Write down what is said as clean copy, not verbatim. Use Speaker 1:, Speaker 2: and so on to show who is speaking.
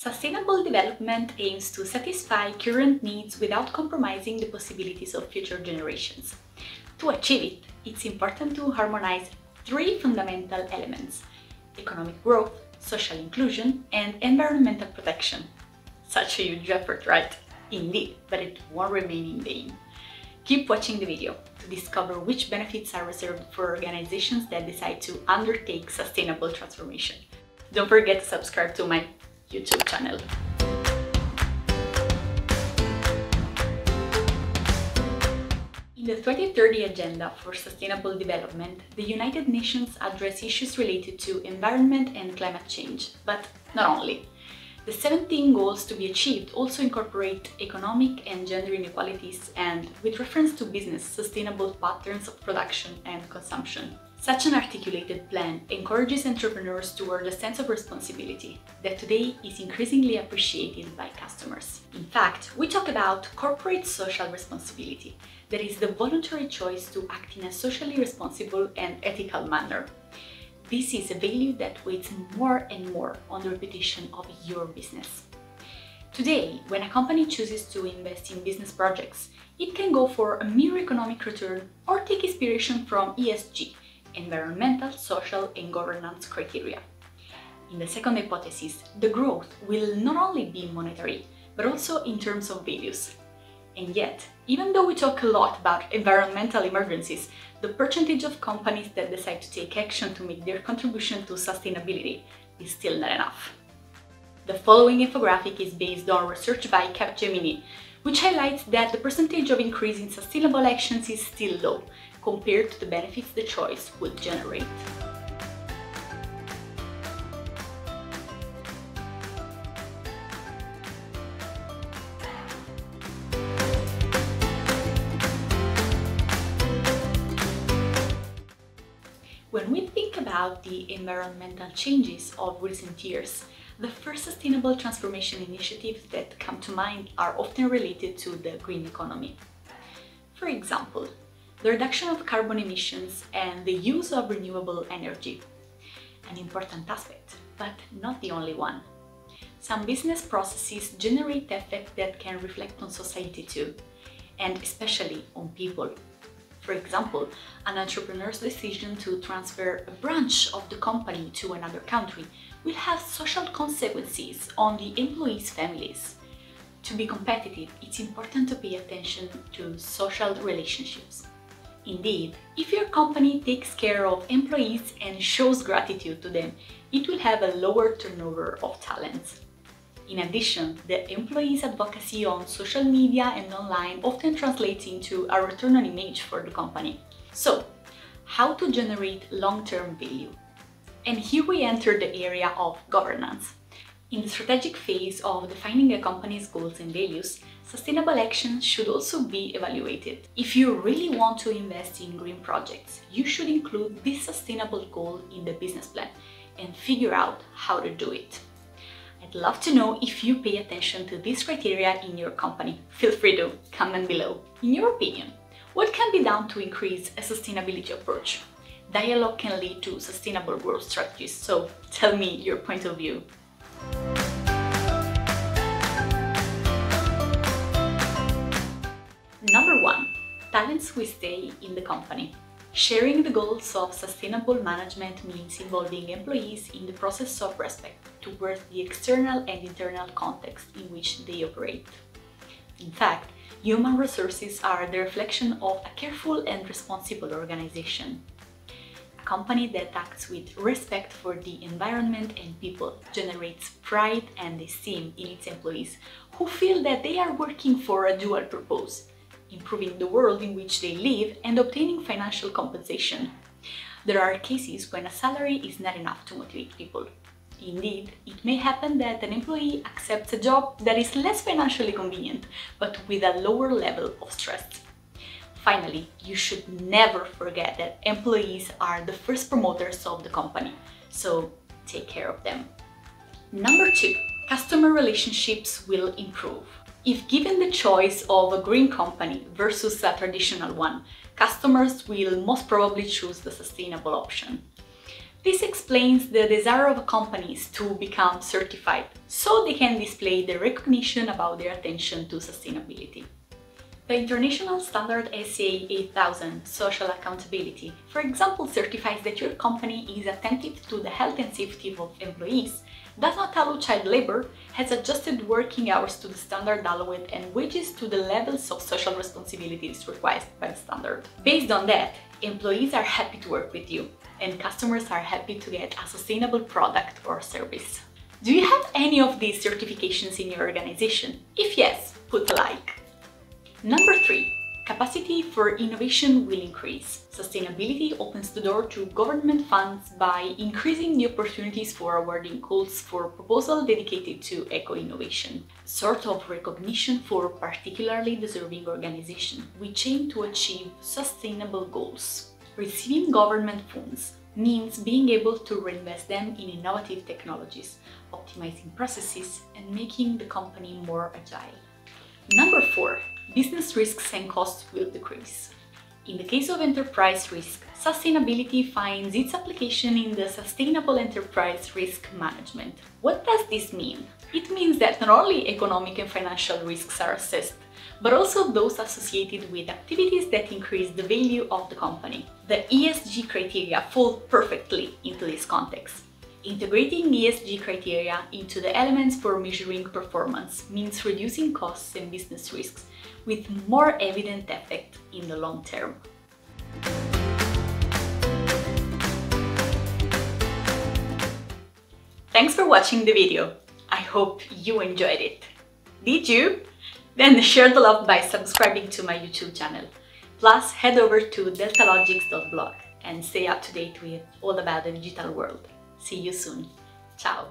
Speaker 1: Sustainable development aims to satisfy current needs without compromising the possibilities of future generations. To achieve it, it's important to harmonize three fundamental elements: economic growth, social inclusion, and environmental protection. Such a huge effort, right? Indeed, but it won't remain in vain. Keep watching the video to discover which benefits are reserved for organizations that decide to undertake sustainable transformation. Don't forget to subscribe to my YouTube channel. In the 2030 Agenda for Sustainable Development, the United Nations address issues related to environment and climate change, but not only. The 17 goals to be achieved also incorporate economic and gender inequalities and, with reference to business, sustainable patterns of production and consumption. Such an articulated plan encourages entrepreneurs toward a sense of responsibility that today is increasingly appreciated by customers. In fact, we talk about corporate social responsibility, that is the voluntary choice to act in a socially responsible and ethical manner. This is a value that weighs more and more on the reputation of your business. Today, when a company chooses to invest in business projects, it can go for a mere economic return or take inspiration from ESG, environmental, social, and governance criteria. In the second hypothesis, the growth will not only be monetary, but also in terms of values. And yet, even though we talk a lot about environmental emergencies, the percentage of companies that decide to take action to make their contribution to sustainability is still not enough. The following infographic is based on research by Capgemini, which highlights that the percentage of increase in sustainable actions is still low, compared to the benefits the choice would generate. When we think about the environmental changes of recent years, the first sustainable transformation initiatives that come to mind are often related to the green economy. For example, the reduction of carbon emissions and the use of renewable energy. An important aspect, but not the only one. Some business processes generate effects that can reflect on society too, and especially on people. For example, an entrepreneur's decision to transfer a branch of the company to another country will have social consequences on the employees' families. To be competitive, it's important to pay attention to social relationships. Indeed, if your company takes care of employees and shows gratitude to them, it will have a lower turnover of talent. In addition, the employees' advocacy on social media and online often translates into a return on image for the company. So, how to generate long-term value? And here we enter the area of governance. In the strategic phase of defining a company's goals and values, sustainable actions should also be evaluated. If you really want to invest in green projects, you should include this sustainable goal in the business plan and figure out how to do it. I'd love to know if you pay attention to these criteria in your company. Feel free to comment below. In your opinion, what can be done to increase a sustainability approach? Dialogue can lead to sustainable growth strategies, so tell me your point of view. Number 1. Talents will stay in the company. Sharing the goals of sustainable management means involving employees in the process of respect towards the external and internal context in which they operate. In fact, human resources are the reflection of a careful and responsible organization. A company that acts with respect for the environment and people generates pride and esteem in its employees, who feel that they are working for a dual purpose: improving the world in which they live and obtaining financial compensation. There are cases when a salary is not enough to motivate people. Indeed, it may happen that an employee accepts a job that is less financially convenient, but with a lower level of stress. Finally, you should never forget that employees are the first promoters of the company, so take care of them. Number 2. Customer relationships will improve. If given the choice of a green company versus a traditional one, customers will most probably choose the sustainable option. This explains the desire of companies to become certified, so they can display the recognition about their attention to sustainability. The international standard SA 8000 Social Accountability, for example, certifies that your company is attentive to the health and safety of employees, does not allow child labor, has adjusted working hours to the standard allowed and wages to the levels of social responsibilities required by the standard. Based on that, employees are happy to work with you, and customers are happy to get a sustainable product or service. Do you have any of these certifications in your organization? If yes, put a like. Number 3. Capacity for innovation will increase. Sustainability opens the door to government funds by increasing the opportunities for awarding calls for proposals dedicated to eco-innovation, sort of recognition for particularly deserving organizations which aim to achieve sustainable goals. Receiving government funds means being able to reinvest them in innovative technologies, optimizing processes, and making the company more agile. Number 4. Business risks and costs will decrease. In the case of enterprise risk, sustainability finds its application in the Sustainable Enterprise Risk Management. What does this mean? It means that not only economic and financial risks are assessed, but also those associated with activities that increase the value of the company. The ESG criteria fall perfectly into this context. Integrating ESG criteria into the elements for measuring performance means reducing costs and business risks, with more evident effect in the long term. Thanks for watching the video. I hope you enjoyed it. Did you? Then share the love by subscribing to my YouTube channel. Plus, head over to deltalogics.blog and stay up to date with all about the digital world. See you soon. Ciao!